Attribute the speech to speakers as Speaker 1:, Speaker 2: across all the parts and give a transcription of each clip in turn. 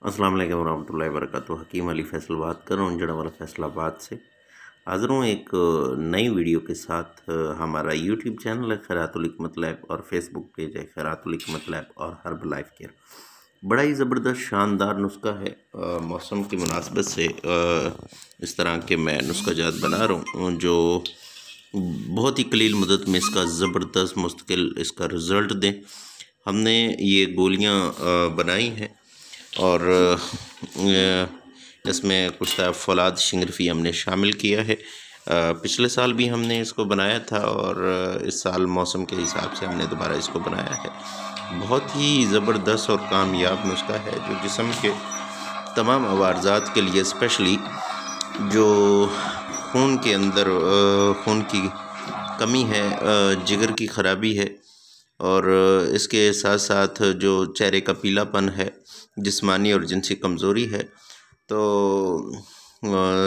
Speaker 1: अस्सलाम वालेकुम रहमतुल्लाहि व बरकातुहू। हकीम अली फैसल बात कर रहा हूँ जड़ावाला फैसलाबाद से। हाज़िर हूँ एक नई वीडियो के साथ। हमारा यूट्यूब चैनल है खैरातुल हिकमत लैब और फेसबुक पेज है खैरातुल हिकमत लैब और हर्ब लाइफ केयर। बड़ा ही ज़बरदस्त शानदार नुस्खा है। मौसम की मुनासबत से इस तरह के मैं नुस्खा जात बना रहा हूँ जो बहुत ही कलील मुद्दत में इसका ज़बरदस्त मुस्तकिल इसका रिज़ल्ट दें। हमने ये गोलियाँ बनाई हैं और इसमें कुछ फौलाद शिंगरफी हमने शामिल किया है। पिछले साल भी हमने इसको बनाया था और इस साल मौसम के हिसाब से हमने दोबारा इसको बनाया है। बहुत ही ज़बरदस्त और कामयाब नुस्खा है जो जिस्म के तमाम अवारजात के लिए, स्पेशली जो खून के अंदर खून की कमी है, जिगर की ख़राबी है और इसके साथ साथ जो चेहरे का पीलापन है, जिस्मानी और जिनसी कमज़ोरी है, तो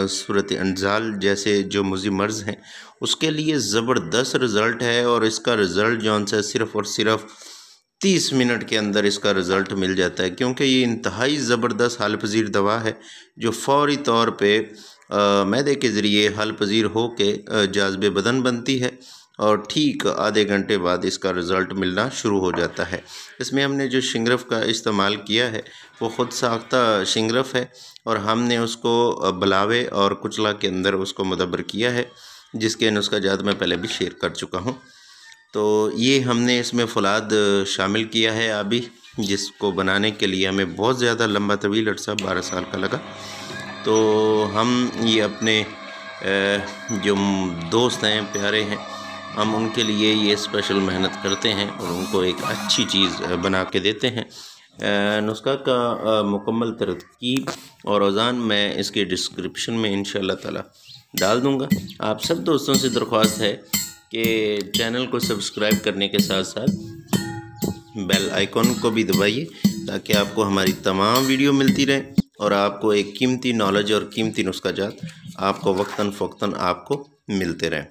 Speaker 1: सूरत अंजाल जैसे जो मुज़ी मर्ज़ हैं उसके लिए ज़बरदस्त रिज़ल्ट है। और इसका रिज़ल्ट जो है सिर्फ़ और सिर्फ 30 मिनट के अंदर इसका रिज़ल्ट मिल जाता है, क्योंकि ये इंतहाई ज़बरदस्त हल पज़ीर दवा है जो फ़ौरी तौर पे मैदे के ज़रिए हल पज़ीर हो के जाज़बे बदन बनती है और ठीक आधे घंटे बाद इसका रिज़ल्ट मिलना शुरू हो जाता है। इसमें हमने जो शिंगरफ का इस्तेमाल किया है वो ख़ुद साख्ता शिंगरफ है और हमने उसको बलावे और कुचला के अंदर उसको मुदब्बर किया है, जिसके नुस्खा जात मैं पहले भी शेयर कर चुका हूँ। तो ये हमने इसमें फौलाद शामिल किया है अभी, जिसको बनाने के लिए हमें बहुत ज़्यादा लंबा तवील अर्सा 12 साल का लगा। तो हम ये अपने जो दोस्त हैं, प्यारे हैं, हम उनके लिए ये स्पेशल मेहनत करते हैं और उनको एक अच्छी चीज़ बना के देते हैं। नुस्खा का मुकम्मल तरकीब और औज़ान मैं इसके डिस्क्रिप्शन में इंशाअल्लाह ताला डाल दूँगा। आप सब दोस्तों से दरख्वास्त है कि चैनल को सब्सक्राइब करने के साथ साथ बेल आइकॉन को भी दबाइए ताकि आपको हमारी तमाम वीडियो मिलती रहे और आपको एक कीमती नॉलेज और कीमती नुस्खा जात आपको वक्तन फ़ौक्तन आपको मिलते रहें।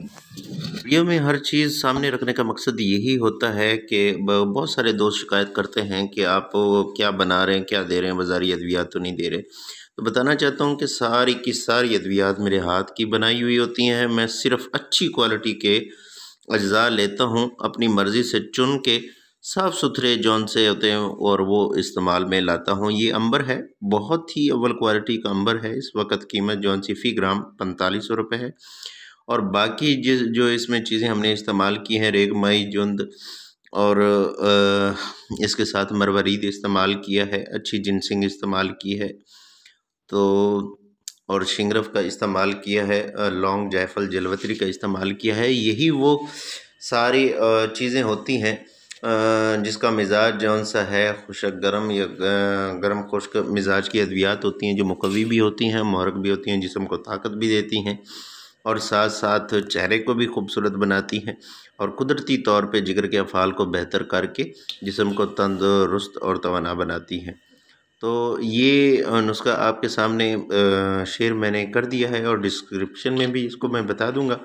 Speaker 1: वीडियो में हर चीज़ सामने रखने का मकसद यही होता है कि बहुत सारे दोस्त शिकायत करते हैं कि आप क्या बना रहे हैं, क्या दे रहे हैं, बाज़ारी अद्वियात तो नहीं दे रहे। तो बताना चाहता हूँ कि सारी की सारी अद्वियात मेरे हाथ की बनाई हुई होती हैं। मैं सिर्फ़ अच्छी क्वालिटी के अज्जा लेता हूँ, अपनी मर्ज़ी से चुन के साफ़ सुथरे जौन से होते हैं और वो इस्तेमाल में लाता हूँ। ये अंबर है, बहुत ही अव्वल क्वालिटी का अंबर है। इस वक्त कीमत जौन सी फ़ी ग्राम 4500 रुपये है। और बाकी जो इसमें चीज़ें हमने इस्तेमाल की हैं, रेगमाई जुंद और इसके साथ मरवरीद इस्तेमाल किया है, अच्छी जिनसिंग इस्तेमाल की है, तो और शिंगरफ का इस्तेमाल किया है, लौंग जायफल जलवतरी का इस्तेमाल किया है। यही वो सारी चीज़ें होती हैं जिसका मिजाज जौन सा है खुशक गर्म या गर्म खुश्क मिजाज की अद्वियात होती हैं जो मुकवी भी होती हैं, मुहर्रक भी होती हैं, जिस्म को ताकत भी देती हैं और साथ साथ चेहरे को भी खूबसूरत बनाती हैं और कुदरती तौर पे जिगर के अफ़ाल को बेहतर करके जिस्म को तंदुरुस्त और तवाना बनाती हैं। तो ये नुस्खा आपके सामने शेयर मैंने कर दिया है और डिस्क्रिप्शन में भी इसको मैं बता दूंगा।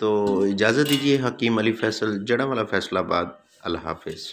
Speaker 1: तो इजाज़त दीजिए। हकीम अली फैसल, जड़ावाला फैसलाबाद। अल्लाह हाफ़िज़।